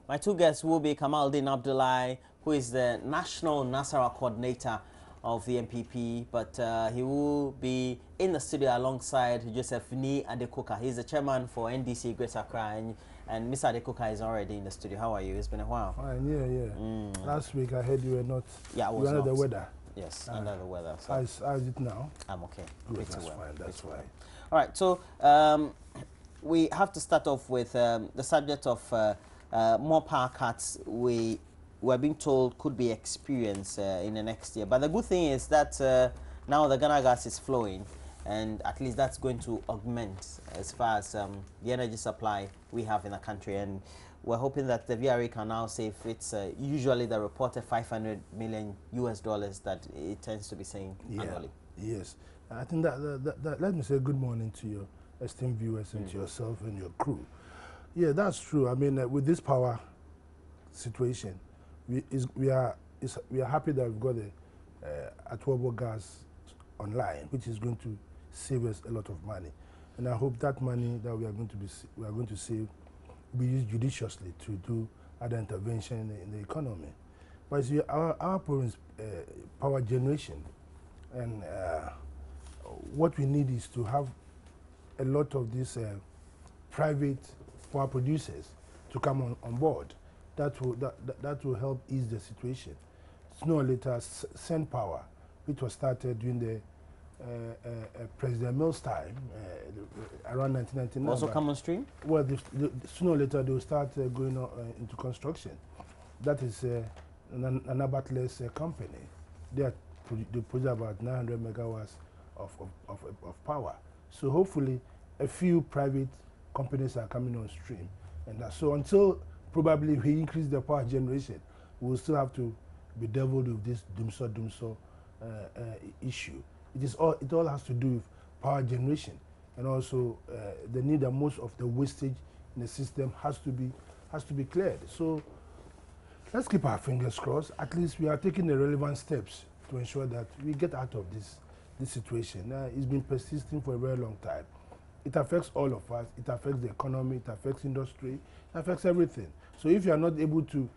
My two guests will be Kamaldeen Abdullahi, who is the National Nasarawa Coordinator of the MPP, but he will be in the studio alongside Joseph Ni Adekoka. He's the chairman for NDC Greater Accra, and Mr. Adekoka is already in the studio. How are you? It's been a while. Fine, yeah. Last week I heard you were not. Yeah, I was under not. the weather. Yes, under the weather. So. How's it now? I'm okay. Good, that's fine. That's fine. All right, so we have to start off with the subject of more power cuts we're being told could be experienced in the next year. But the good thing is that now the Ghana gas is flowing, and at least that's going to augment as far as the energy supply we have in the country. And we're hoping that the VRA can now say if it's usually the reported $500 million that it tends to be saying annually. Yes. I think that let me say good morning to your esteemed viewers and to yourself and your crew. Yeah, that's true. I mean, with this power situation, we are happy that we've got the affordable gas online, which is going to save us a lot of money. And I hope that money that we are going to save will be used judiciously to do other intervention in the economy. But see, our problem is power generation, and what we need is to have a lot of these private power producers to come on board. That will help ease the situation. Sooner or later, Send Power, which was started during the President Mills' time, around 1999. Also come on stream? Well, sooner or later they will start going into construction. That is an abatless company. They produce about 900 megawatts of power. So hopefully, a few private companies are coming on stream, and so until probably we increase the power generation, we will still have to be deviled with this dumso issue. It all has to do with power generation, and also the need that most of the wastage in the system has to be cleared. So let's keep our fingers crossed. At least we are taking the relevant steps to ensure that we get out of this situation. It's been persisting for a very long time. It affects all of us. It affects the economy. It affects industry. It affects everything. So if you are not able to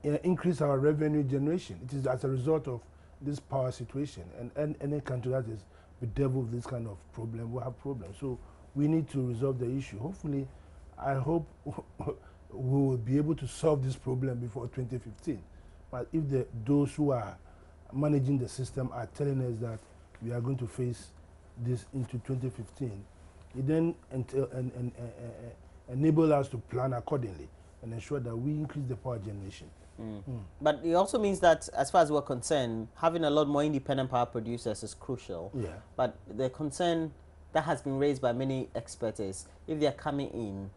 increase our revenue generation, it is as a result of this power situation. And any country that is bedeviled with this kind of problem will have problems. So we need to resolve the issue. Hopefully, I hope we will be able to solve this problem before 2015. But if those who are managing the system are telling us that we are going to face this into 2015, it then enable us to plan accordingly and ensure that we increase the power generation. But it also means that, as far as we're concerned, having a lot more independent power producers is crucial. Yeah. But the concern that has been raised by many experts is if they're coming in,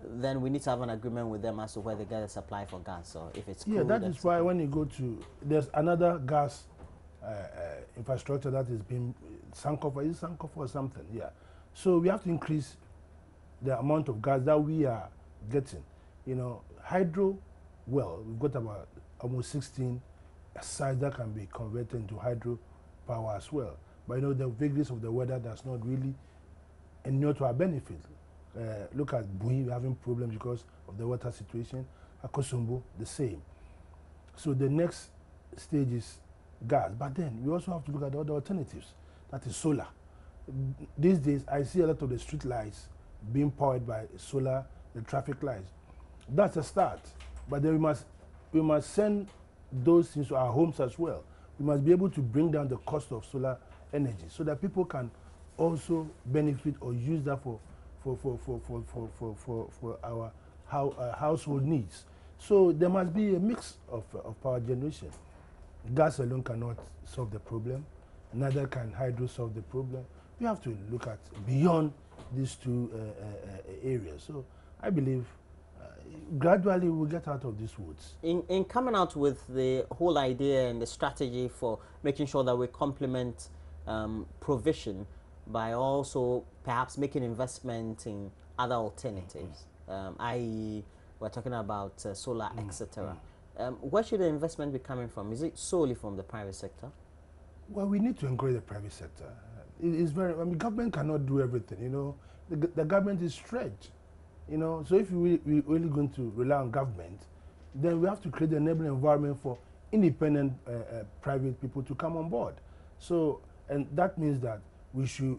then we need to have an agreement with them as to where they get a supply for gas, or if it's that is why when you go to, there's another gas infrastructure that is being Sankofa, is it Sankofa or something? Yeah. So we have to increase the amount of gas that we are getting. You know, hydro, well, we've got about almost 16 sites that can be converted into hydro power as well. But you know, the vagaries of the weather does not really inure to our benefit. Look at Bui, we're having problems because of the water situation. Akosombo, the same. So the next stage is gas. But then we also have to look at other alternatives. That is solar. These days, I see a lot of the street lights being powered by solar, the traffic lights. That's a start. But then we must send those things to our homes as well. We must be able to bring down the cost of solar energy so that people can also benefit or use that for our household needs. So there must be a mix of power generation. Gas alone cannot solve the problem. Neither can hydro solve the problem. We have to look at beyond these two areas. So I believe gradually we'll get out of these woods. In coming out with the whole idea and the strategy for making sure that we complement provision by also perhaps making investment in other alternatives, i.e. we're talking about solar, etc. Where should the investment be coming from? Is it solely from the private sector? Well, we need to encourage the private sector. It is very, I mean, government cannot do everything, you know. The government is stretched. You know, so if we're really going to rely on government, then we have to create an enabling environment for independent private people to come on board. So, and that means that we should,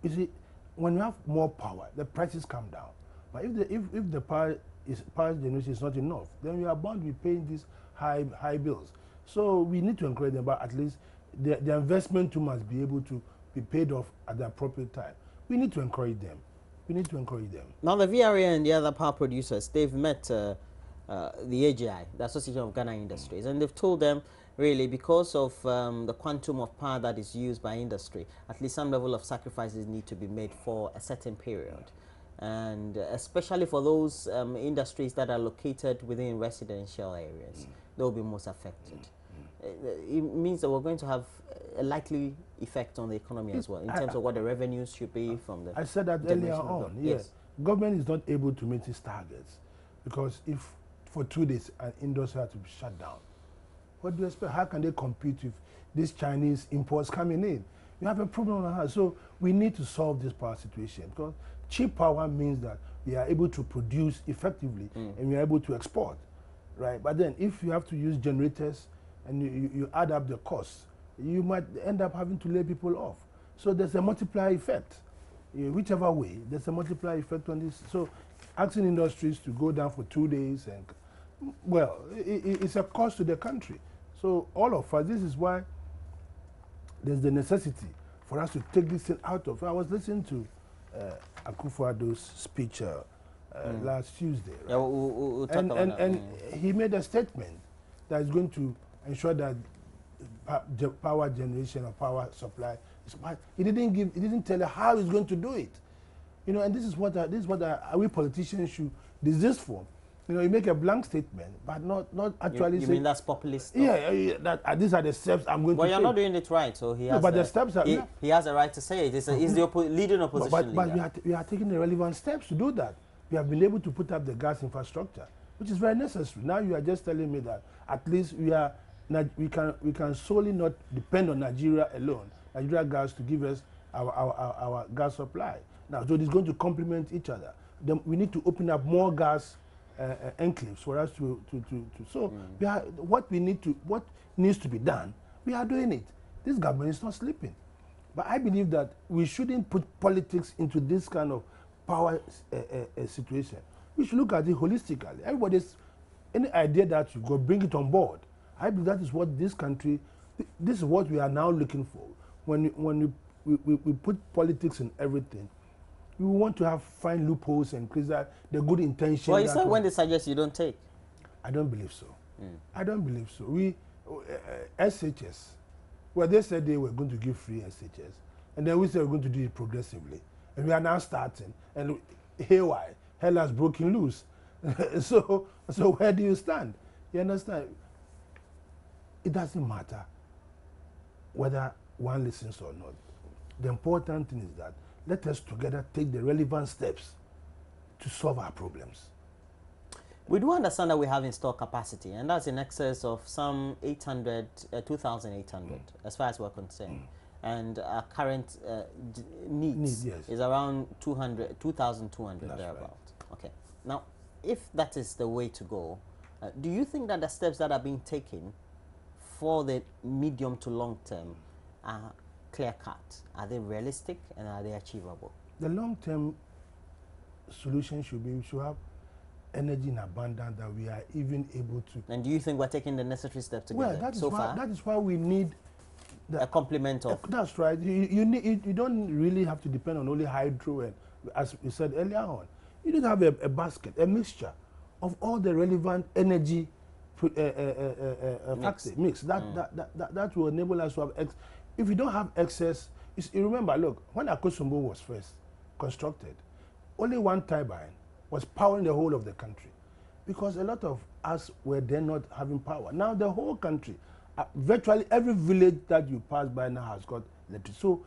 you see, when you have more power, the prices come down. But if the power generation is not enough, then we are bound to be paying these high bills. So we need to encourage them, but at least the investment too must be able to be paid off at the appropriate time. We need to encourage them. We need to encourage them. Now the VRA and the other power producers, they've met the AGI, the Association of Ghana Industries, and they've told them really because of the quantum of power that is used by industry, at least some level of sacrifices need to be made for a certain period. And especially for those industries that are located within residential areas, they will be most affected. It means that we're going to have a likely effect on the economy as well, in terms of what the revenues should be from the... I said that earlier on, yes. Government is not able to meet its targets because if for 2 days an industry has to be shut down, what do you expect? How can they compete with these Chinese imports coming in? You have a problem on our hands. So we need to solve this power situation because cheap power means that we are able to produce effectively and we are able to export, right? But then if you have to use generators and you add up the costs, you might end up having to lay people off. So there's a multiplier effect. Whichever way, there's a multiplier effect on this. So asking industries to go down for 2 days, and well, it's a cost to the country. So all of us, this is why there's the necessity for us to take this thing out of. I was listening to Akufo-Addo's speech last Tuesday, right? Yeah, we'll talk about that. And he made a statement that is going to ensure that power generation or power supply is. He didn't tell you how he's going to do it. You know, and this is what we politicians should desist from. You know, you make a blank statement, but not actually. You mean that's populist? Yeah, that these are the steps I'm going to take. Well, you're not doing it right, so he has. No, but the steps are. He has a right to say it. He's the leading opposition but leader. we are taking the relevant steps to do that. We have been able to put up the gas infrastructure, which is very necessary. Now you are just telling me that at least we can solely not depend on Nigeria alone, Nigeria gas, to give us our gas supply. Now, so it is going to complement each other. Then we need to open up more gas enclaves for us to so what needs to be done, we are doing it. This government is not sleeping. But I believe that we shouldn't put politics into this kind of power situation. We should look at it holistically. Any idea that you go, bring it on board. I believe that is what this country, this is what we are now looking for. When we put politics in everything, we want to find loopholes and increase the good intention. Well, you said when they suggest you don't take. I don't believe so. I don't believe so. We SHS, well, they said they were going to give free SHS, and then we said we're going to do it progressively, and we are now starting. And haywire, hell has broken loose. so where do you stand? You understand? It doesn't matter whether one listens or not. The important thing is that let us together take the relevant steps to solve our problems. We do understand that we have installed capacity, and that's in excess of some 2,800 as far as we're concerned. And our current needs is around 2,200 thereabouts. Right. Okay. Now, if that is the way to go, do you think that the steps that are being taken for the medium to long term are clear-cut? Are they realistic and are they achievable? The long-term solution should be we should have energy in abundance that we are even able to. And do you think we're taking the necessary steps to get there so far? That is why we need a complement of. That's right. You don't really have to depend on only hydro, and as we said earlier on, you need to have a basket, a mixture of all the relevant energy mix. That will enable us to have. If you don't have excess, you remember, look, when Akosombo was first constructed, only one turbine was powering the whole of the country because a lot of us were then not having power. Now the whole country, virtually every village that you pass by now has got electricity. So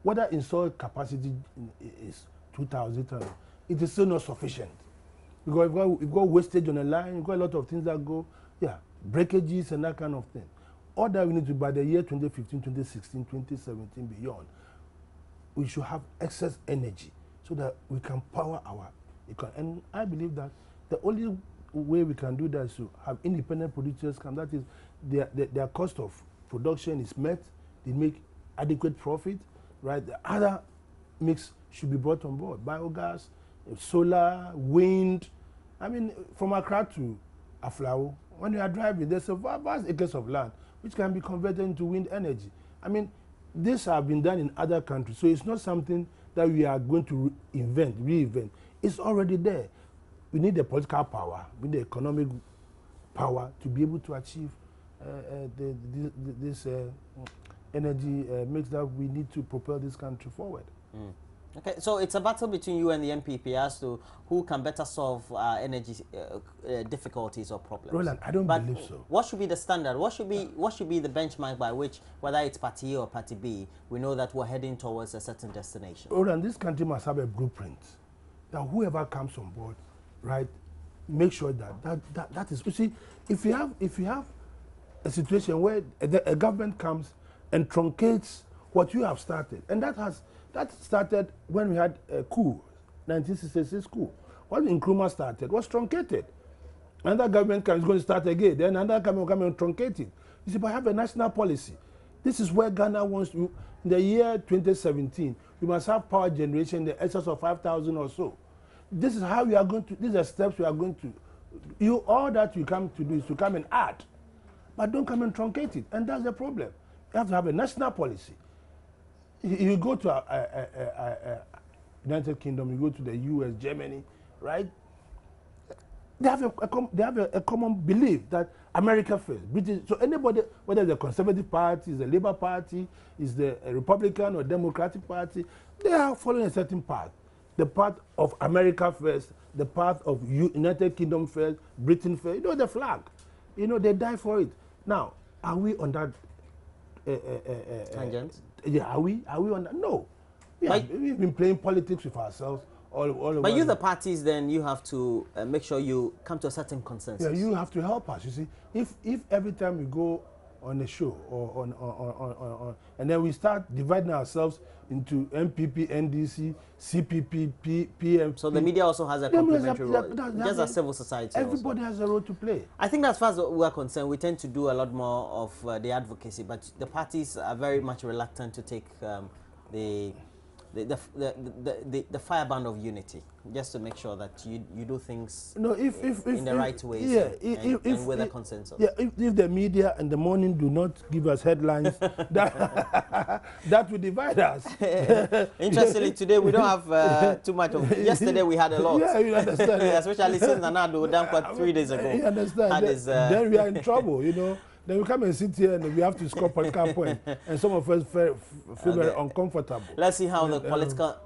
whether installed capacity is 2,000, it is still not sufficient. Because you've got wastage on the line, you've got a lot of things that go, breakages and that kind of thing. All that we need to, by the year 2015, 2016, 2017, beyond, we should have excess energy so that we can power our And I believe that the only way we can do that is to have independent producers come. That is, their cost of production is met. They make adequate profit, right? The other mix should be brought on board. Biogas, solar, wind. I mean, from Accra to Aflao, when you are driving, there's a vast acres of land which can be converted into wind energy. I mean, this has been done in other countries, so it's not something that we are going to reinvent. It's already there. We need the political power, we need the economic power to be able to achieve this energy mix that we need to propel this country forward. Mm. Okay, so it's a battle between you and the MPP as to who can better solve energy difficulties or problems. Roland, I don't believe so. What should be the standard? What should be the benchmark by which, whether it's Party A or Party B, we know that we're heading towards a certain destination? Roland, this country must have a blueprint that whoever comes on board, right, make sure that is. You see, if you have a situation where a government comes and truncates what you have started, and that started when we had a coup, 1966 coup. What Nkrumah started was truncated. Another government is going to start again. Then another government will come and truncate it. You see, but have a national policy. This is where Ghana wants to. In the year 2017, we must have power generation in the excess of 5,000 or so. This is how we are going to. These are steps we are going to. All that you come to do is to come and add, but don't come and truncate it. And that's the problem. You have to have a national policy. You go to United Kingdom, you go to the US, Germany, right? They have a common belief that America first. British. So anybody, whether it's the Conservative Party, is the Labour Party, is the Republican or Democratic Party, they are following a certain path. The path of America first, the path of United Kingdom first, Britain first. You know the flag. You know they die for it. Now, are we on that tangent? Yeah, are we on that? No. We've been playing politics with ourselves all over. But you, the parties, then you have to make sure you come to a certain consensus. Yeah, you have to help us. You see, if every time we go on a show or on and then we start dividing ourselves into MPP, NDC, CPP, PM. So the media also has a complementary role, just as civil society. Everybody also has a role to play. I think as far as we are concerned, we tend to do a lot more of the advocacy, but the parties are very much reluctant to take the fireband of unity, just to make sure that you do things in the right ways, yeah, and with a consensus. Yeah, if the media and the morning do not give us headlines, that will divide us. Interestingly, today we don't have too much of. Yesterday we had a lot. Yeah, you understand. Especially since Nanado Dankwa 3 days ago. You understand. Then we are in trouble, you know. Then we come and sit here and we have to score political points, and some of us feel very uncomfortable. Let's see how the political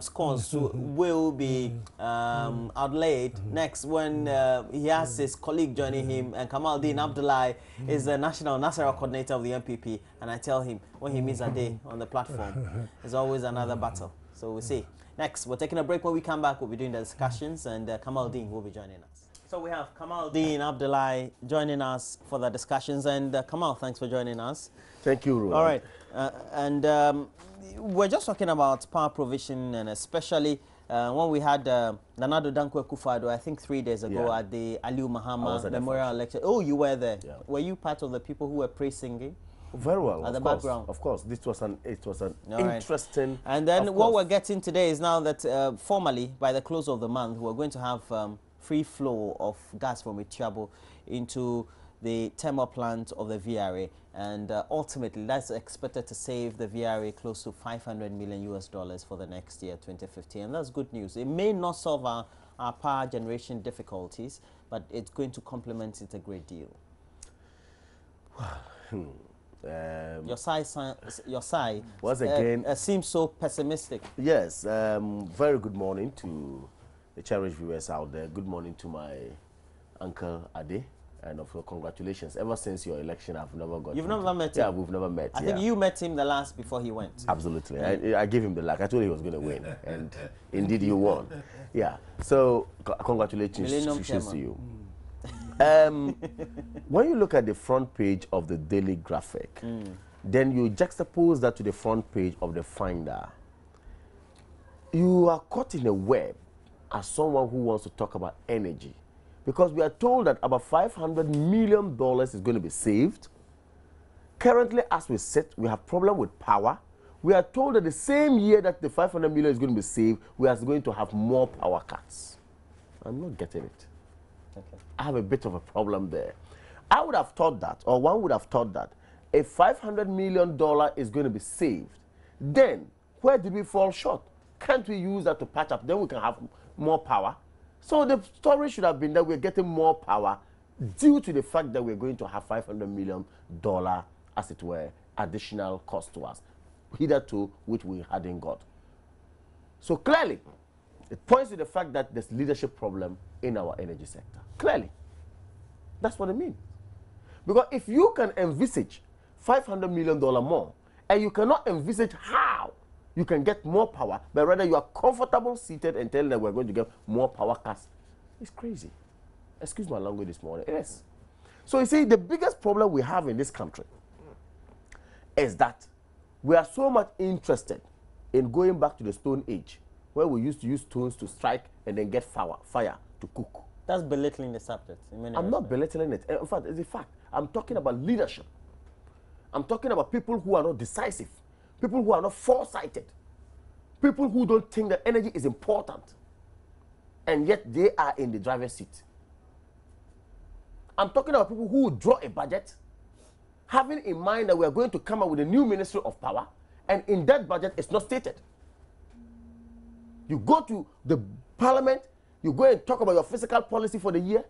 scores will be outlaid next when he has his colleague joining him, and Kamaldeen Abdullahi is the national Nasara coordinator of the MPP, and I tell him when he meets Ade on the platform, there's always another battle. So we'll see. Next, we're taking a break. When we come back, we'll be doing the discussions, and Kamaldeen will be joining us. So we have Kamaldeen Abdullahi joining us for the discussions. And Kamal, thanks for joining us. Thank you, Roland. All right. And we're just talking about power provision, and especially when we had Nanado Dankwa Akufo-Addo, I think 3 days ago at the Aliu Mahama Memorial Lecture. Oh, you were there. Yeah. Were you part of the people who were praise singing? Very well. At the background. Of course. It was an interesting. And then what we're getting today is now that formally, by the close of the month, we're going to have free flow of gas from Itiabo into the thermal plant of the VRA, and ultimately that's expected to save the VRA close to $500 million for the next year, 2015, and that's good news. It may not solve our power generation difficulties, but it's going to complement it a great deal. Your side once again seems so pessimistic. Yes. Very good morning to the cherished viewers out there. Good morning to my uncle Ade, and of course, congratulations. Ever since your election, I've never got. You've never met him? Yeah, we've never met. I think you met him the last before he went. Absolutely. I gave him the luck. I told him he was going to win, and indeed he won. Yeah. So congratulations to you. When you look at the front page of the Daily Graphic, then you juxtapose that to the front page of the Finder, you are caught in a web as someone who wants to talk about energy, because we are told that about $500 million is going to be saved. Currently, as we sit, we have problem with power. We are told that the same year that the $500 million is going to be saved, we are going to have more power cuts. I'm not getting it. Okay. I have a bit of a problem there. I would have thought that, or one would have thought that, if $500 million is going to be saved, then where did we fall short? Can't we use that to patch up? Then we can have more power. So the story should have been that we're getting more power due to the fact that we're going to have $500 million, as it were, additional cost to us, hitherto which we hadn't got. So clearly, it points to the fact that there's leadership problem in our energy sector. Clearly. That's what I mean. Because if you can envisage $500 million more, and you cannot envisage how you can get more power, but rather you are comfortable seated and telling them we're going to get more power cuts, it's crazy. Excuse my language this morning. It is. So you see, the biggest problem we have in this country is that we are so much interested in going back to the Stone Age, where we used to use stones to strike and then get fire to cook. That's belittling the subject. I'm not belittling it. In fact, it's a fact. I'm talking about leadership. I'm talking about people who are not decisive, people who are not foresighted, people who don't think that energy is important, and yet they are in the driver's seat. I'm talking about people who draw a budget, having in mind that we are going to come up with a new Ministry of Power, and in that budget, it's not stated. You go to the Parliament, you go and talk about your fiscal policy for the year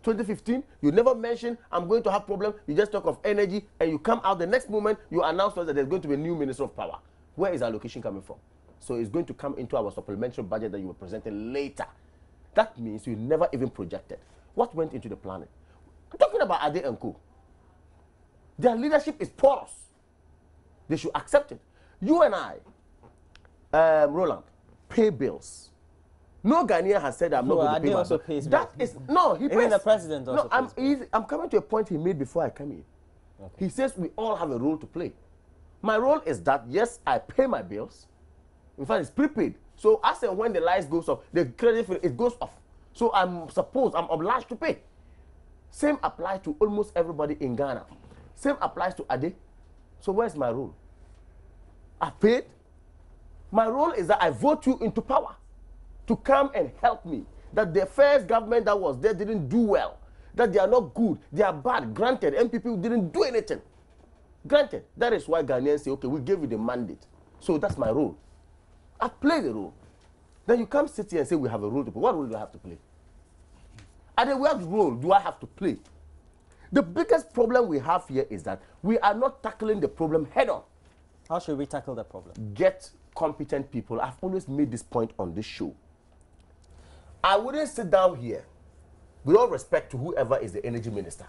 2015, you never mention, I'm going to have problem. You just talk of energy, and you come out the next moment, you announce that there's going to be a new Minister of Power. Where is allocation coming from? So it's going to come into our supplementary budget that you were presenting later. That means you never even projected. What went into the planning? I'm talking about Ade and Co. Their leadership is porous. They should accept it. You and I, Roland, pay bills. No Ghanaian has said I'm not going to pay my also bill. pays That bills. is no. He Even pays. the president also pays I'm coming to a point he made before I came in. Okay. He says we all have a role to play. My role is that yes, I pay my bills. In fact, it's prepaid. So as and when the lights goes off, the credit it goes off. So I'm obliged to pay. Same applies to almost everybody in Ghana. Same applies to Ade. So where's my role? I paid. My role is that I vote you into power to come and help me. That the first government that was there didn't do well. That they are not good. They are bad. Granted, MPP didn't do anything. Granted. That is why Ghanaians say, okay, we gave you the mandate. So that's my role. I play the role. Then you come sit here and say we have a role to play. What role do I have to play? And then what role do I have to play? The biggest problem we have here is that we are not tackling the problem head on. How should we tackle the problem? Get competent people. I've always made this point on this show. I wouldn't sit down here, with all respect to whoever is the energy minister,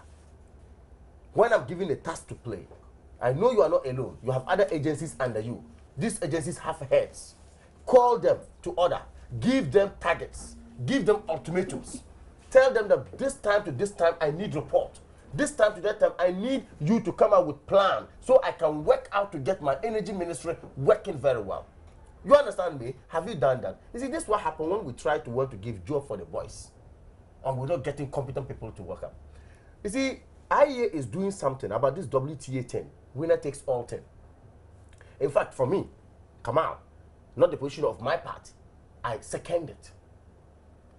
when I'm given a task to play. I know you are not alone. You have other agencies under you. These agencies have heads. Call them to order. Give them targets. Give them ultimatums. Tell them that this time to this time, I need report. This time to that time, I need you to come out with plan so I can work out to get my energy ministry working very well. You understand me? Have you done that? You see, this is what happened when we try to want to give job for the boys, and we're not getting competent people to work up. You see, IEA is doing something about this WTA 10, winner takes all 10. In fact, for me, Kamal, not the position of my party, I second it.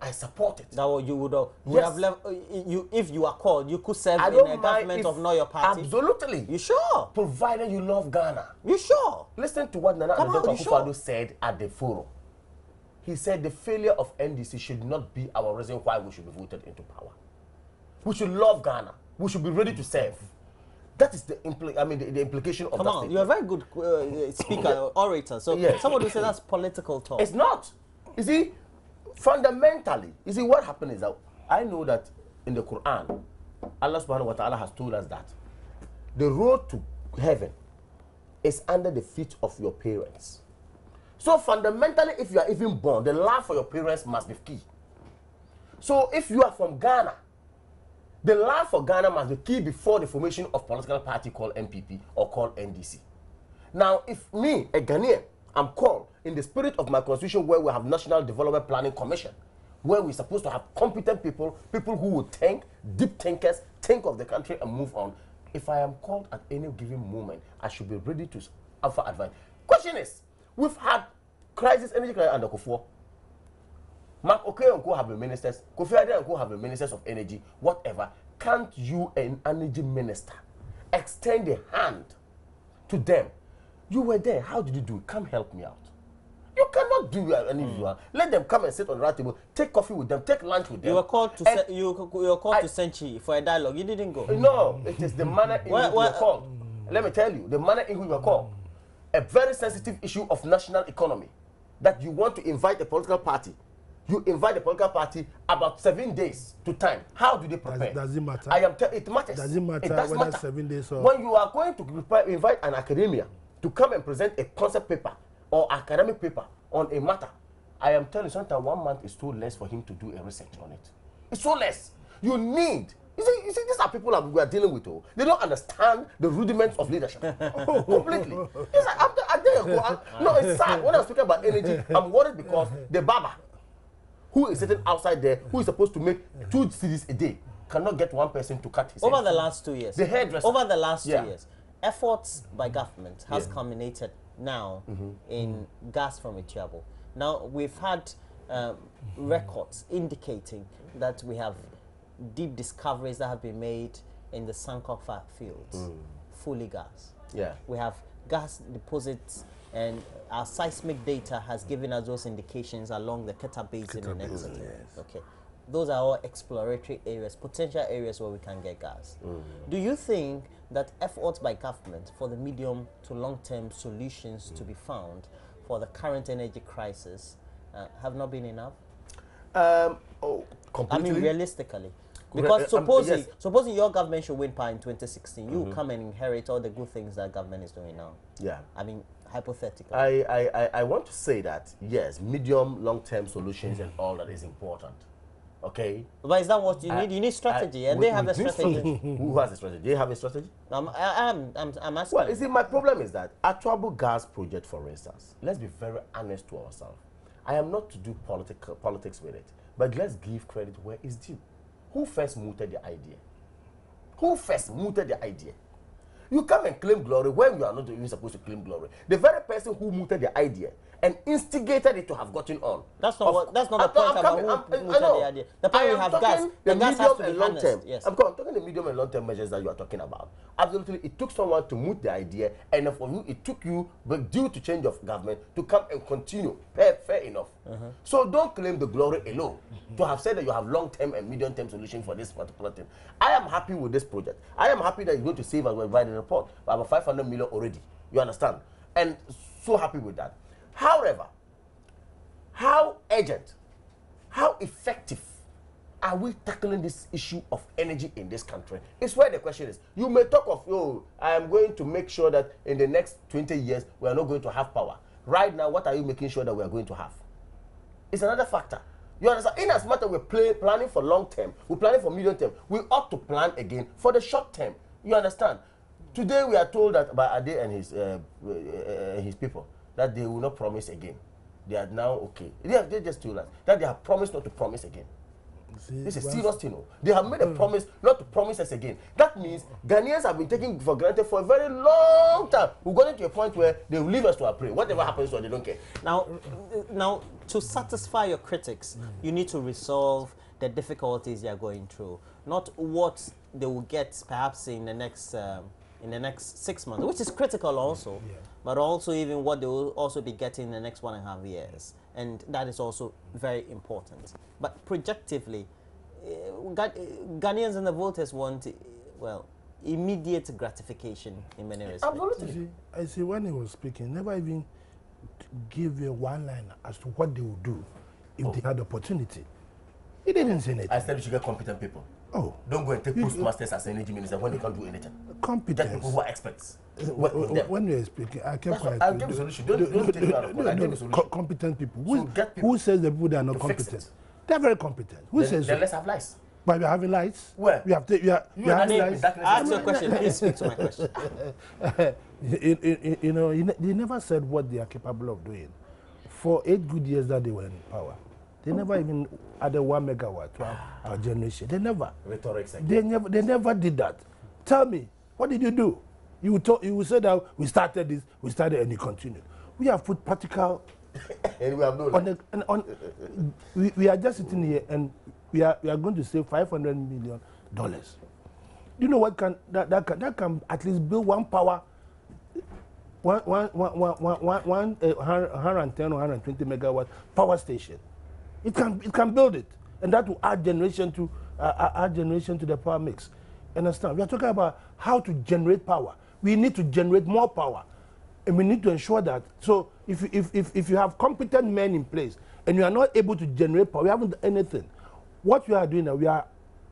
I support it. That you would Yes. have left. If you are called, you could serve in a government of not your party. Absolutely. You sure? Provided you love Ghana. You sure? Listen to what Nana Come on, Addo you sure? Akufo-Addo said at the forum. He said the failure of NDC should not be our reason why we should be voted into power. We should love Ghana. We should be ready to serve. That is the implication of Come that on, statement. you're a very good speaker, orator. So Yes. someone will say that's political talk. It's not. You see, fundamentally, you see what happened is that I know that in the Quran, Allah subhanahu wa ta'ala has told us that the road to heaven is under the feet of your parents. So fundamentally, if you are even born, the love for your parents must be key. So if you are from Ghana, the love for Ghana must be key before the formation of political party called MPP or called NDC. Now, if me, a Ghanaian, I'm called in the spirit of my constitution where we have National Development Planning Commission, where we're supposed to have competent people, people who will think, deep thinkers, think of the country and move on. If I am called at any given moment, I should be ready to offer advice. Question is, we've had crisis, energy crisis under Kufuor. Mark Okoye and Co have been ministers, Kofi Addo and Co have been ministers of energy, whatever. Can't you, an energy minister, extend a hand to them? You were there. How did you do it? Come help me out. You cannot do any visual. Let them come and sit on the right table, take coffee with them, take lunch with them. You were called to you were called to Senchi for a dialogue. You didn't go. No, it is the manner in which you were called. Let me tell you, the manner in which you were called. A very sensitive issue of national economy that you want to invite a political party. You invite the political party about 7 days to time. How do they prepare? Does it matter? It matters. Does it matter whether 7 days or... When you are going to invite an academia to come and present a concept paper or academic paper on a matter, I am telling you, sometimes 1 month is too less for him to do a research on it. It's so less. You need... You see, these are people that we are dealing with. Oh. They don't understand the rudiments of leadership. Completely. It's like, no, it's sad. When I'm speaking about energy, I'm worried because the barber who is sitting outside there, who is supposed to make 2 CDs a day, cannot get one person to cut his hair. Over the last 2 years. The hairdresser. Over the last 2 years, efforts by government has culminated now in gas from Itiabo. Now, we've had records indicating that we have deep discoveries that have been made in the Sankofa fields, fully gas. Yeah. We have gas deposits, and our seismic data has given us those indications along the Keta Basin and Exeter. Yes. Okay. Those are all exploratory areas, potential areas where we can get gas. Do you think that efforts by government for the medium to long-term solutions to be found for the current energy crisis have not been enough? Completely. I mean, realistically. Because supposing your government should win power in 2016, you come and inherit all the good things that government is doing now. Yeah. I mean, hypothetically. I want to say that, yes, medium, long-term solutions and all that is important. Okay? But is that what you need? You need strategy, and they have a strategy. Who has a strategy? They have a strategy? I'm asking. Well, you see, my problem is that Atuabo gas project, for instance, let's be very honest to ourselves. I am not to do politics with it, but let's give credit where it's due. Who first mooted the idea? Who first mooted the idea? You come and claim glory when you are not even supposed to claim glory. The very person who mooted the idea and instigated it to have gotten on. That's not the point about who mooted the idea. The point we have gas. The gas has to be long term. Yes. I'm talking the medium and long term measures that you are talking about. Absolutely, it took someone to moot the idea, and for you, it took you, but due to change of government, to come and continue. Fair enough. So don't claim the glory alone to have said that you have long term and medium term solution for this particular thing. I am happy with this project. I am happy that you're going to save us by the report. About 500 million already. You understand? And so happy with that. However, how urgent, how effective are we tackling this issue of energy in this country? It's where the question is. You may talk of, oh, I am going to make sure that in the next 20 years, we are not going to have power. Right now, what are you making sure that we are going to have? It's another factor. You understand? In as much as we're planning for long term, we're planning for medium term, we ought to plan again for the short term. You understand? Today, we are told that by Ade and his people, that they will not promise again. They are now okay. They just told us that they have promised not to promise again. See, this is a serious thing. They have made a promise not to promise us again. That means Ghanaians have been taken for granted for a very long time. We're going to a point where they will leave us to our prey. Whatever happens to us, they don't care. Now, to satisfy your critics, you need to resolve the difficulties they are going through, not what they will get perhaps in the next 6 months, which is critical also, but also even what they will also be getting in the next 1.5 years. And that is also very important. But projectively, Ghanaians and the voters want, well, immediate gratification in many respects. Absolutely. I see when he was speaking, never even give you one line as to what they would do if they had the opportunity. He didn't say anything. I said we should get competent people. Oh. Don't go and take postmasters as energy minister when they can't do anything. Competence. Get people who are experts. When you were speaking, I kept quiet. I'll give a solution. Don't take it out of court. I'll give a solution. Competent people. So who says the people that are not competent? They're very competent. Who says so? Then let's have lights. But we're having lights. Where? You having lights. Ask your question. Please speak to my question. You know, they never said what they are capable of doing. For 8 good years that they were in power, They never even added 1 megawatt to our generation. They never. Rhetorics again. They never did that. Tell me, what did you do? You will say that we started this, and you continued. We have put practical. And we have no. We are just sitting here and we are going to save $500 million. You know what that can at least build one power, 110 or 120 megawatt power station. It can build it, and that will add generation to the power mix. Understand? We are talking about how to generate power. We need to generate more power, and we need to ensure that. So if you have competent men in place and you are not able to generate power, we haven't done anything. What we are doing now, we are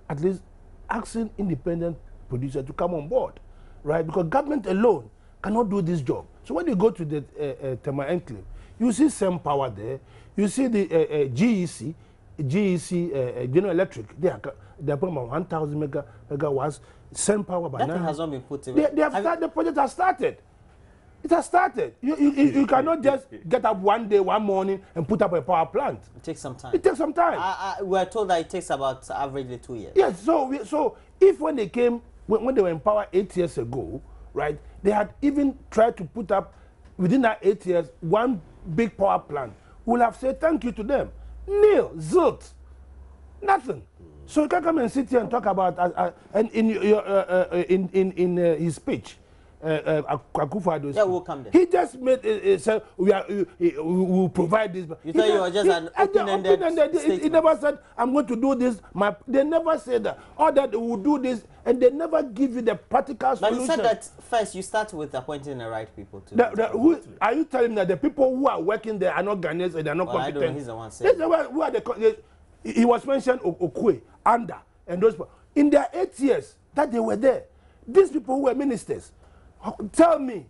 at least asking independent producers to come on board, right? Because government alone cannot do this job. So when you go to the Tema Enclave, you see some power there. You see the GEC, General Electric. They are putting about 1,000 megawatts. Same power, but that has not been put in. The project has started. It has started. You cannot just get up one day, one morning, and put up a power plant. It takes some time. It takes some time. We are told that it takes about averagely 2 years. Yes. So if when they came, when they were in power 8 years ago, right, they had even tried to put up within that 8 years one big power plant, we'll have said thank you to them. Nil, zilch, nothing. So you can come and sit here and talk about and in his speech. Akufo-Addo's yeah, we'll come there. He just made said we will provide this. You thought you were just an open-ended statement. He never said I'm going to do this. They never said that. Or that they will do this, and they never give you the practical solution. But you said that first. You start with appointing the right people too. Are you telling me that the people who are working there are not Ghanaians and they are not competent? I don't know. He's the one saying. Who are the? He was mentioned Okwe, Anda, and those people. In their 8 years that they were there, these people who were ministers. Tell me,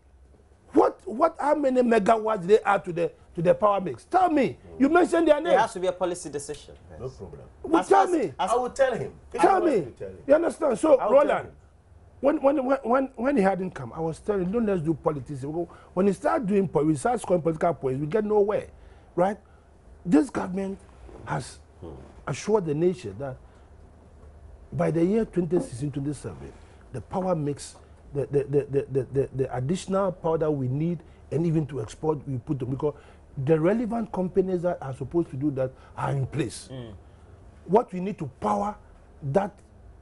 how many megawatts they add to the power mix? Tell me. You mentioned their names. There has to be a policy decision. Yes. No problem. Well, tell me. I will tell him. Tell me. You understand? So Roland, when he hadn't come, I was telling him, don't let's do politics. When he start doing we start scoring political points, we get nowhere, right? This government has assured the nation that by the year 2016-27, the power mix. The additional power that we need and even to export, we put them because the relevant companies that are supposed to do that are in place. What we need to power that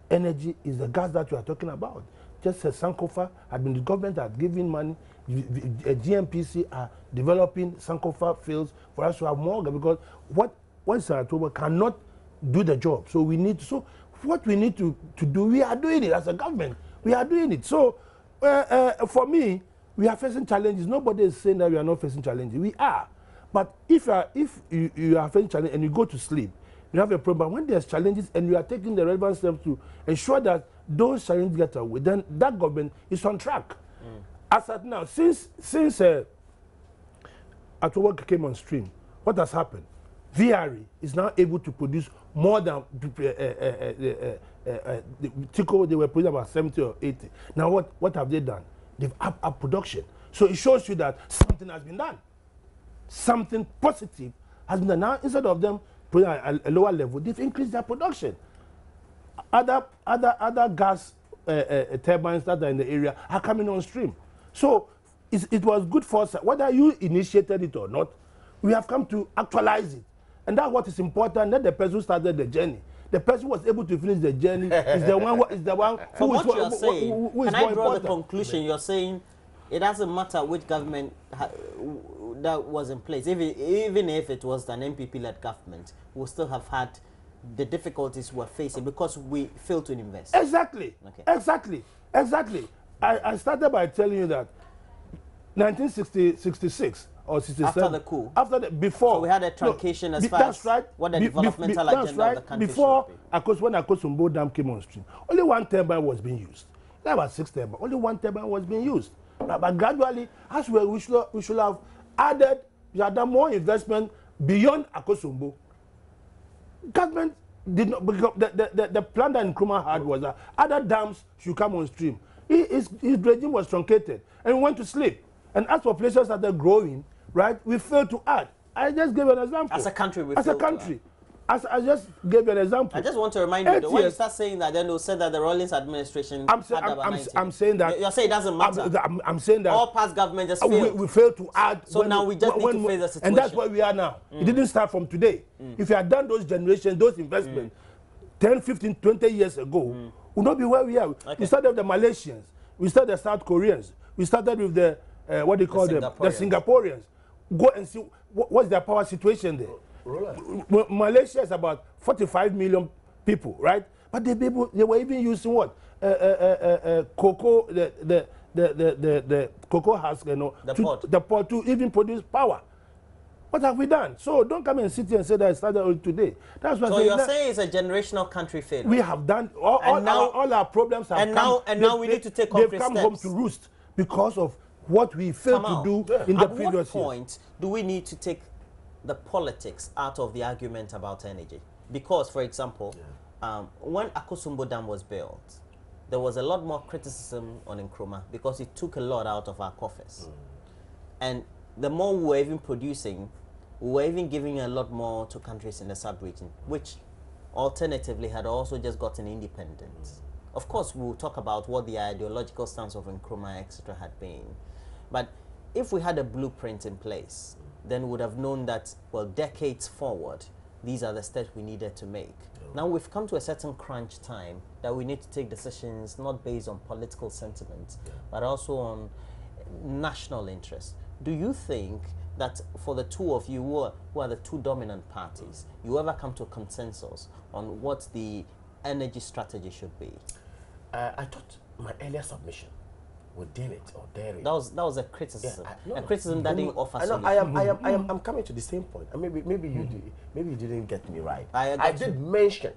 energy is the gas that we are talking about. Just as Sankofa the government has given money, GMPC are developing Sankofa fields for us to have more because what Saratoga cannot do the job. So what we need to do, we are doing it as a government. We are doing it. So, for me, we are facing challenges. Nobody is saying that we are not facing challenges. We are. But if you are facing challenges and you go to sleep, you have a problem. When there's challenges and you are taking the relevant steps to ensure that those challenges get away, then that government is on track. As at now, since Atowork came on stream, what has happened? VRE is now able to produce more than Tico, they were producing about 70 or 80. Now what have they done? They've upped production. So it shows you that something has been done. Something positive has been done. Now instead of them putting a lower level, they've increased their production. Other gas turbines that are in the area are coming on stream. So it was good for us. Whether you initiated it or not, we have come to actualize it. And that's what is important, not the person who started the journey. The person who was able to finish the journey is the one From what you're saying, can I draw the conclusion? Amen. You're saying it doesn't matter which government that was in place. Even if it was an MPP-led government, we'll still have had the difficulties we're facing because we failed to invest. Exactly. Okay. Exactly. I started by telling you that 1966 or 67. After the coup. Before. So we had a truncation as far as what the developmental agenda of the country before, should be. when Akosombo Dam came on stream, only one turbine was being used. There were 6 turbines. Only one turbine was being used. But gradually, as well, we should have added, more investment beyond Akosombo. Government did not, because the plan that Nkrumah had was that other dams should come on stream. His regime was truncated and we went to sleep. And as population started growing, right, we failed to add. I just gave an example. As a country, we as a failed to country. As I just gave an example. I just want to remind you, 8 that when you years, start saying that, then they'll say that the Rawlings administration I'm saying that. You're saying it doesn't matter. I'm saying that. All past government just failed. We failed to add. So now we just need to face the situation. And that's where we are now. It didn't start from today. If you had done those generations, those investments, 10, 15, 20 years ago, we would not be where we are. Okay. We started with the Malaysians. We started the South Koreans. We started with the, what do you call them? The Singaporeans. Go and see what's their power situation there. Malaysia is about 45 million people, right? But they were even using what? Cocoa, the cocoa husk, you know, the pod to even produce power. What have we done? So don't come and sit here and say that it started today. That's what. So you're saying it's a generational country failure. We have done all our problems have come. Now we need to take concrete steps. They've come home to roost because of what we failed to do in the previous year. At what point do we need to take the politics out of the argument about energy? Because, for example, when Akosombo Dam was built, there was a lot more criticism on Nkrumah because it took a lot out of our coffers. And the more we were even producing, we were even giving a lot more to countries in the sub-region, which alternatively had also just gotten independence. Of course, we'll talk about what the ideological stance of Nkrumah, etc. had been. But if we had a blueprint in place, then we would have known that, well, decades forward, these are the steps we needed to make. Now we've come to a certain crunch time that we need to take decisions not based on political sentiment, but also on national interest. Do you think that for the two of you who are the two dominant parties, you ever come to a consensus on what the energy strategy should be? I thought my earlier submission would deal it or dare it. That was a criticism. A criticism that didn't offer solution. I'm coming to the same point. And maybe you didn't get me right. I did mention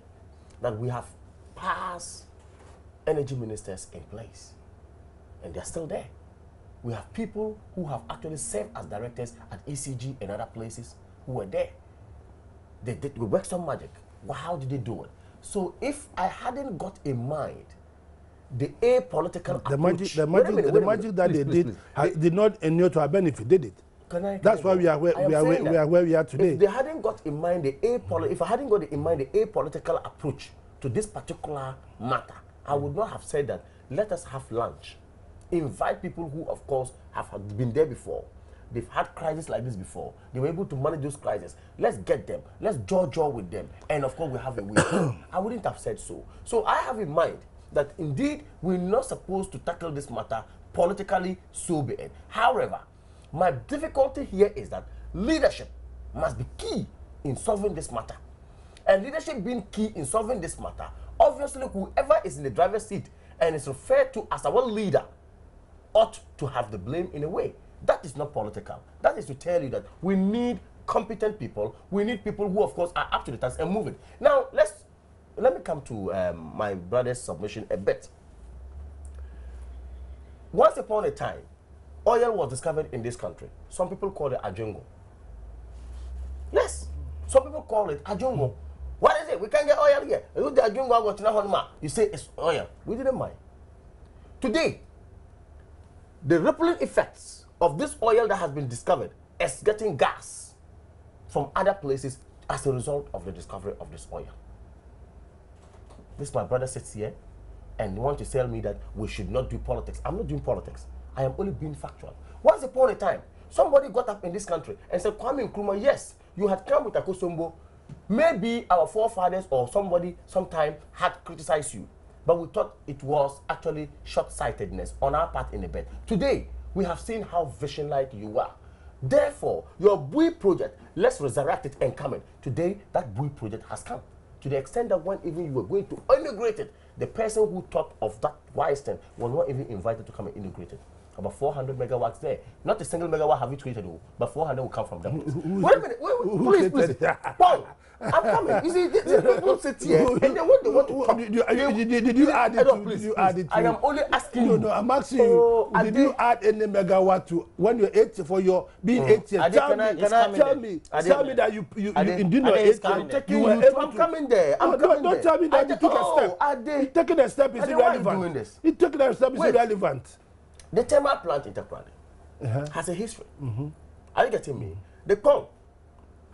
that we have past energy ministers in place, and they're still there. We have people who have actually served as directors at ECG and other places who were there. We worked some magic. Well, how did they do it? So if I hadn't got in mind the apolitical approach, the magic that they did not inure to our benefit, did it? That's why we are where we are today. If they hadn't got in mind if I hadn't got in mind the apolitical approach to this particular matter, I would not have said that let us have lunch. Invite people who, of course, have been there before. They've had crises like this before. They were able to manage those crises. Let's get them. Let's jaw with them. And, of course, we have a win. I wouldn't have said so. So I have in mind that, indeed, we're not supposed to tackle this matter politically, so be it. However, my difficulty here is that leadership must be key in solving this matter. And leadership being key in solving this matter, obviously, whoever is in the driver's seat and is referred to as our leader ought to have the blame in a way. That is not political. That is to tell you that we need competent people. We need people who, of course, are up to the task and moving. Now, let me come to my brother's submission a bit. Once upon a time, oil was discovered in this country. Some people call it Ajongo. Yes, some people call it Ajongo. What is it? We can't get oil here. You say it's oil. We didn't mind. Today, the rippling effects of this oil that has been discovered is getting gas from other places as a result of the discovery of this oil. This my brother sits here and wants to tell me that we should not do politics. I'm not doing politics. I am only being factual. Once upon a time, somebody got up in this country and said, Kwame Nkrumah, yes, you had come with Akosombo. Maybe our forefathers or somebody sometime had criticized you. But we thought it was actually short-sightedness on our part in the bed. Today, we have seen how vision-like you are. Therefore, your BUI project, let's resurrect it and come in. Today, that BUI project has come. To the extent that when even you were going to integrate it, the person who thought of that wise thing was not even invited to come and integrate it. About 400 megawatts there. Not a single megawatt have you created, but 400 will come from them. Wait a minute, please. Paul, I'm coming. You see, these people sit here and they want to come. Did you add it? Did you add it? I am only asking you. No, I'm asking you. Did you add any megawatt to when you're 80 for your being 80? Tell me that you did not 80. I'm coming there. Don't tell me that you took a step. Taking a step is irrelevant. You taking a step is irrelevant. The thermal plant in Takrady has a history. Are you getting me? The corn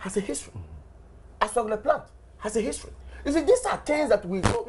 has a history. Asogle plant has a history. You see, these are things that we don't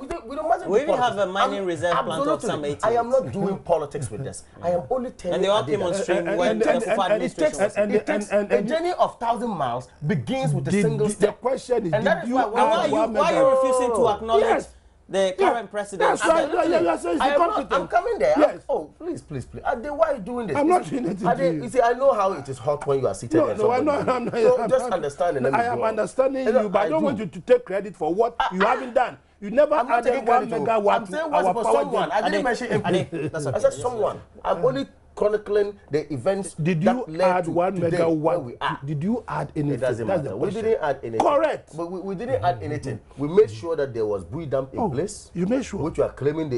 We even have a mining reserve plant of some 80. I am not doing politics with this. I am only telling you. And they all came on stream when the Kufuor administration was in. A journey of 1,000 miles begins with a single step. The question is, and that is why are you refusing to acknowledge the current president? That's right. I'm coming there. Yes. Oh, please. Why are you doing this? I'm not doing it to you. You see, I know how it is hot when you are seated. I'm not. So just understand and let me I am go on. understanding you, but I don't want you to take credit for what you haven't done. You never added 1 megawatt. I'm saying what's for someone. I didn't mention MP. I said someone. I'm only chronicling the events. Did you add 1 megawatt? Did you add anything? It doesn't matter. We didn't add anything. Correct. But we didn't add anything. We made sure that there was buoy dam in place. You made sure. Which you are claiming.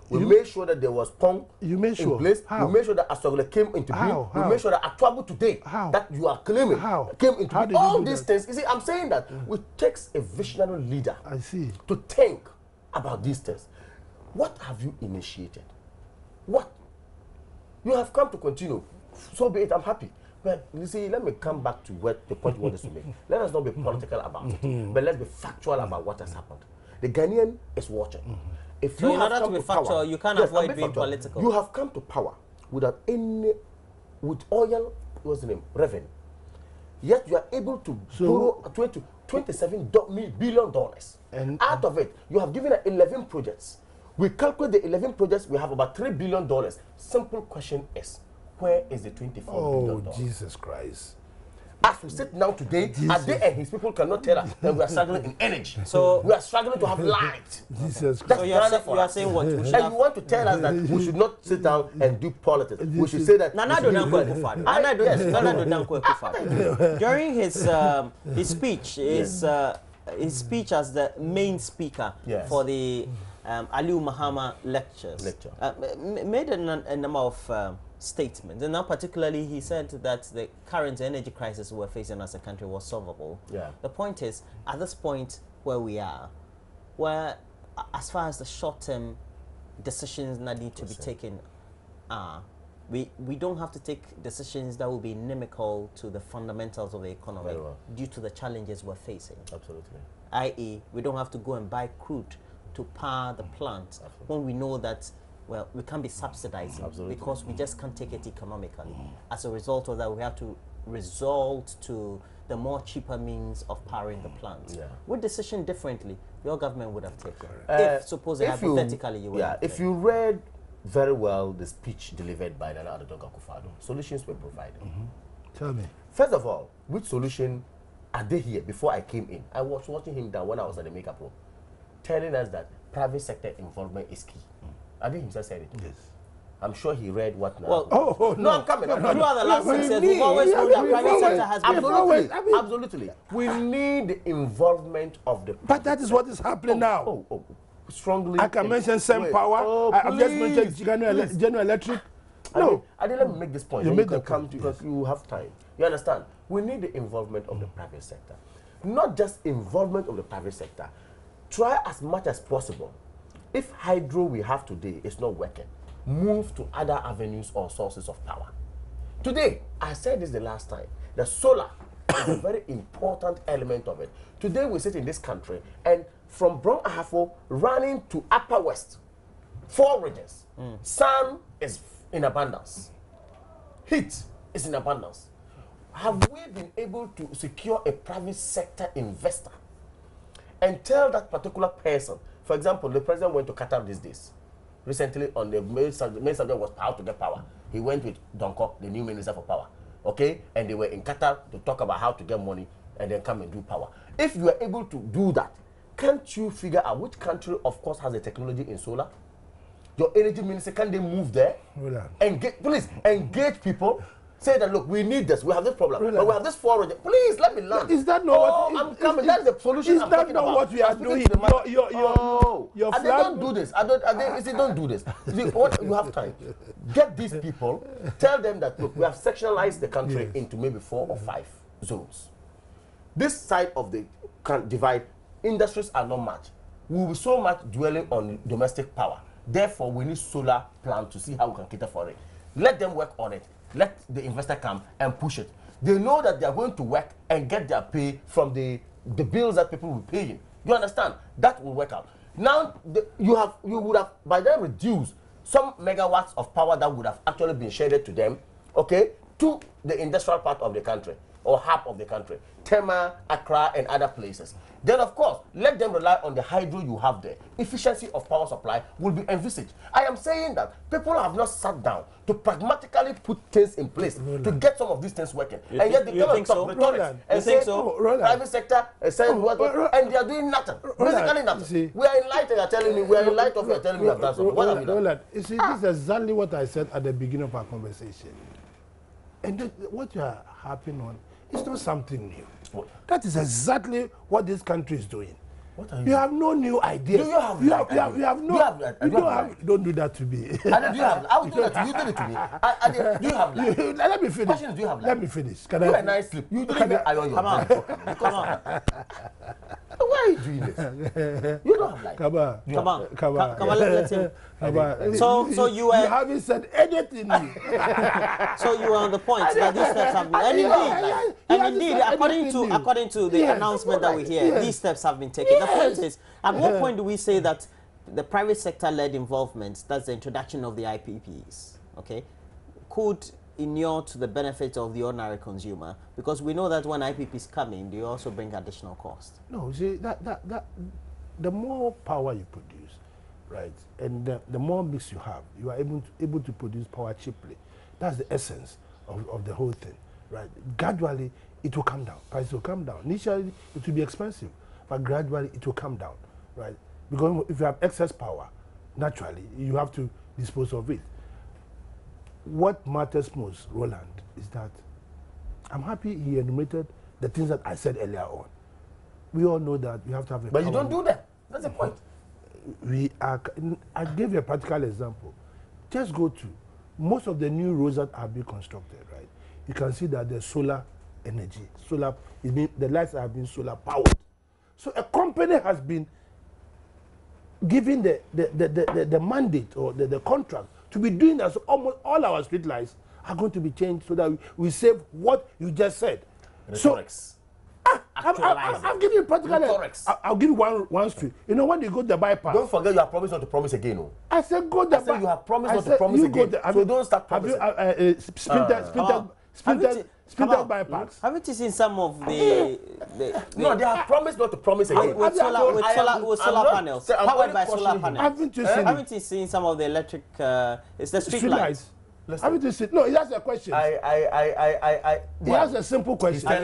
We made sure that there was pong in place. How? We made sure that Asogle came into being. We made sure that Atwabu today, that you are claiming, came into being. All these things. You see, I'm saying that it takes a visionary leader to think about these things. What have you initiated? What? You have come to continue. So be it, I'm happy. But you see, let me come back to what the point you want us to make. Let us not be political about it, but let's be factual about what has happened. The Ghanaian is watching. If so you in have order come to be power, factual, you can't yes, avoid being political. You have come to power without with oil, what's the name, revenue. Yet you are able to borrow $27 billion. And out of it, you have given 11 projects. We calculate the 11 projects, we have about $3 billion. Simple question is, where is the $24 billion? Oh, Jesus Christ. As we sit now today, Ade and his people cannot tell us that we are struggling in energy. So we are struggling to have light. Jesus Christ. So you are saying what? And you want to tell us that we should not sit down and do politics. We should say that. During his speech, his speech as the main speaker for the Aliu Mahama lectures, made a number of statements, and now particularly he said that the current energy crisis we're facing as a country was solvable. The point is, at this point where we are, where as far as the short-term decisions that need to be taken are, we don't have to take decisions that will be inimical to the fundamentals of the economy due to the challenges we're facing. Absolutely. I.e., we don't have to go and buy crude to power the plant when we know that, well, we can't be subsidizing because we just can't take it economically. As a result of that, we have to resort to the more cheaper means of powering the plant. What decision differently your government would have taken? If supposedly, hypothetically, you were. If you read very well the speech delivered by Nana Addo Dankwa Akufo-Addo, solutions were provided. Tell me. First of all, which solution are they here? Before I came in, I was watching him down when I was at the makeup room, telling us that private sector involvement is key. Ade himself said it. Yes. I'm sure he read what now. Well, no, I'm coming. Throughout the last 6 years, we've always known that private sector has been absolutely. We need the involvement of the. But that is what is happening now. Strongly. I can mention Sem Power. I've just mentioned General Electric. No, I didn't let me make this point. You can come to because you have time. You understand? We need the involvement of the private sector, not just involvement of the private sector. Try as much as possible. If hydro we have today is not working, move to other avenues or sources of power. Today, I said this the last time, the solar is a very important element of it. Today we sit in this country and from Brong Ahafo running to Upper West, 4 regions, sun is in abundance, heat is in abundance. Have we been able to secure a private sector investor and tell that particular person? For example, the president went to Qatar these days. Recently, on the main subject was how to get power. He went with Donko, the new minister for power. Okay? And they were in Qatar to talk about how to get money and then come and do power. If you are able to do that, can't you figure out which country, of course, has the technology in solar? Your energy minister, can they move there? Please, engage people. Say that, look, we need this. We have this problem. But we have this forward. Please, let me learn. Is that not I'm coming. That's the solution I'm talking about. Is that not what we are doing? Your they don't do this. Don't do this. See, what, you have time. Get these people. Tell them that, look, we have sectionalized the country into maybe 4 or 5 zones. This side of the divide, industries are not much. We will be so much dwelling on domestic power. Therefore, we need solar plant to see how we can cater for it. Let them work on it. Let the investor come and push it. They know that they are going to work and get their pay from the bills that people will be paying. You understand? That will work out. Now, you would have by then reduced some megawatts of power that would have actually been shaded to them, okay, to the industrial part of the country or half of the country, Tema, Accra, and other places. Then, of course, let them rely on the hydro you have there. Efficiency of power supply will be envisaged. I am saying that people have not sat down to pragmatically put things in place to get some of these things working. And yet they come and talk rhetoric and say, private sector, and they are doing nothing. Basically nothing. We are in light and you are telling me, we are in light of you are telling me you have done something. What have you done? You see, this is exactly what I said at the beginning of our conversation. And what you are harping on is not something new. That is exactly what this country is doing. What are you? You have no new ideas. Do you have? You have no. Don't do that to me. Do you have? I will do that to you. You did it to me. Do you have? Let me finish. Do you have? Let me finish. Can I? Nice sleep. You didn't even iron your Come on. Come on. Why are you doing this? You don't have life. Come on. Come on. Let him. So you haven't said anything. So you are on the point that these steps have been, and indeed, according to the announcement that we hear, these steps have been taken. The point is, at what point do we say that the private sector-led involvement, that's the introduction of the IPPs, okay, could inure to the benefit of the ordinary consumer? Because we know that when IPPs come in, they also bring additional cost. No, see, the more power you produce, right, and the more mix you have, you are able to produce power cheaply. That's the essence of the whole thing, right? Gradually, it will come down. Prices will come down. Initially, it will be expensive, but gradually, it will come down, right? Because if you have excess power, naturally, you have to dispose of it. What matters most, Roland, is that I'm happy he enumerated the things that I said earlier on. We all know that we have to have a But you don't do that. That's the point. I gave you a practical example. Just go to most of the new roads that are being constructed, right? You can see that there's solar energy. The lights have been solar powered. So a company has been given the mandate or the contract to be doing that. So almost all our street lights are going to be changed so that we save what you just said. Rhetorics. I'll give you a practical. I'll give you one street. You know when you go to the bypass. Don't forget you have promised not to promise again. No? I said go the. I said you have promised not to promise again. So don't start promising. Splinter bypass. Haven't you seen some of the no, they have promised not to promise again. With solar panels, powered by solar panels. Haven't you seen some of the electric? It's the street lights. Haven't you seen? No, he has a question. He has a simple question. I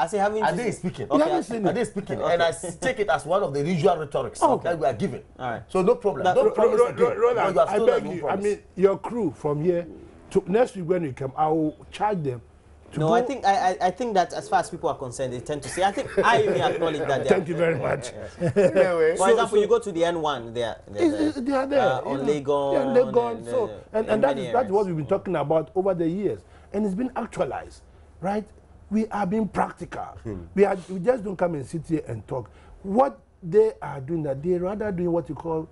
say, haven't you speaking? Okay. Haven't seen it. Are they speaking? Okay. And I take it as one of the usual rhetorics that we are given. All right. So no problem. Don't promise again. Roland, I beg you. I mean, your crew from here to next week when you come, I will charge them. No, I think that as far as people are concerned, they tend to say. I think I even acknowledge that. Thank you very much. Anyway, for example, you go to the N1, they are there on Legon. And that's what we've been talking about over the years, and it's been actualized, right? We are being practical. We just don't come and sit here and talk. What they are doing, that they rather doing what you call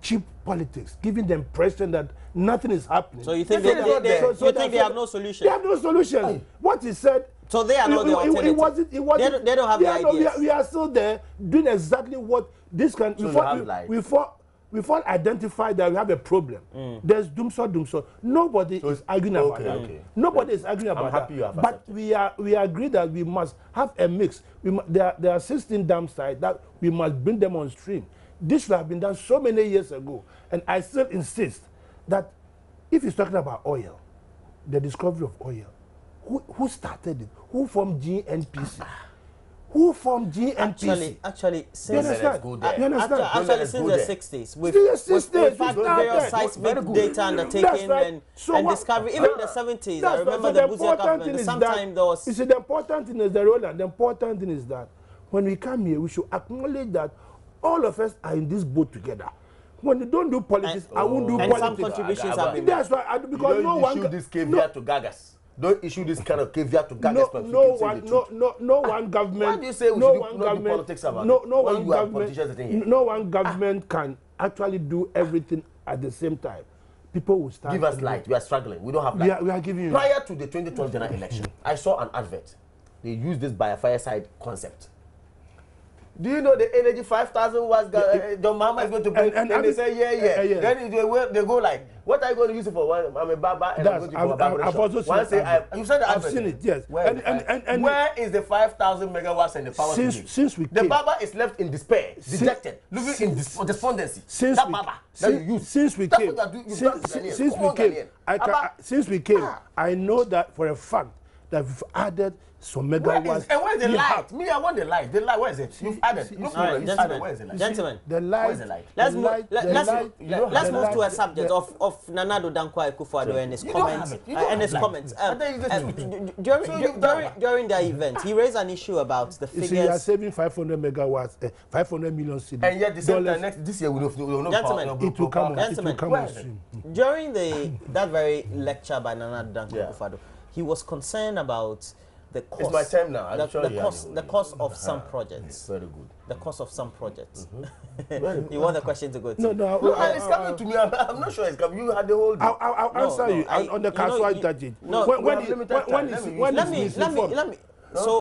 cheap politics, giving the impression that nothing is happening. So you think they have no solution? They have no solution. What he said. So they are not the alternative. They don't have the ideas. We are still there doing exactly what this can. Before identify that we have a problem. There's doomsor. Nobody is arguing about that. Okay. Nobody is arguing about that. But we agree that we must have a mix. There are 16 dam sites that we must bring them on stream. This should have been done so many years ago. And I still insist that if he's talking about oil, the discovery of oil, who started it? Who formed GNPC? Who formed GNPC? Actually, since since the 60s, we've had various seismic data undertaken and discovery. Even in the 70s, I remember the Buzia government. Sometimes there was. You see, the important thing is the important thing is that when we come here, we should acknowledge that all of us are in this boat together. When you don't do politics, I won't do politics. And some contributions have been made. That's why, because no one issue this caveat to Gagas. Don't issue this kind of caveat to Gagas. No one government. Why do you say we should not do politics about it? No one government can actually do everything at the same time. people will start. Give us light. We are struggling. We don't have light. We are giving you. Prior to the 2012 general election, I saw an advert. They used this by a fireside concept. Do you know the energy 5,000 watts John Mahama is going to bring? And they say, yeah. Then they go like, what are you going to use it for? I'm a barber and I'm going to go to a barber shop. You said the I've seen it, yes. Where is the 5,000 megawatts and the power since we the barber is left in despair, dejected, living in despondency. Since we came, I know that for a fact that we've added some megawatts. And where's the light? Me, I want the light. The light, where is it? You've added. All right, gentlemen, where is the light? Gentlemen, the light. Where's the light? Let's move to a subject of Nanado Dankwa Akufo-Addo and his comments. During the event, he raised an issue about the figures. You see, you are saving 500 megawatts, 500 million cedis. And yet, this year we will not. Gentlemen, it will come on stream. During that very lecture by Nanado Dankwa Akufo-Addo, he was concerned about the cost. It's my time now. The cost of some projects. Very good. The cost of some projects. You want the question to go to? No, it's coming to me. I'm not sure it's coming. You had the whole day. I'll answer you on the casual judging. No, When is let me. So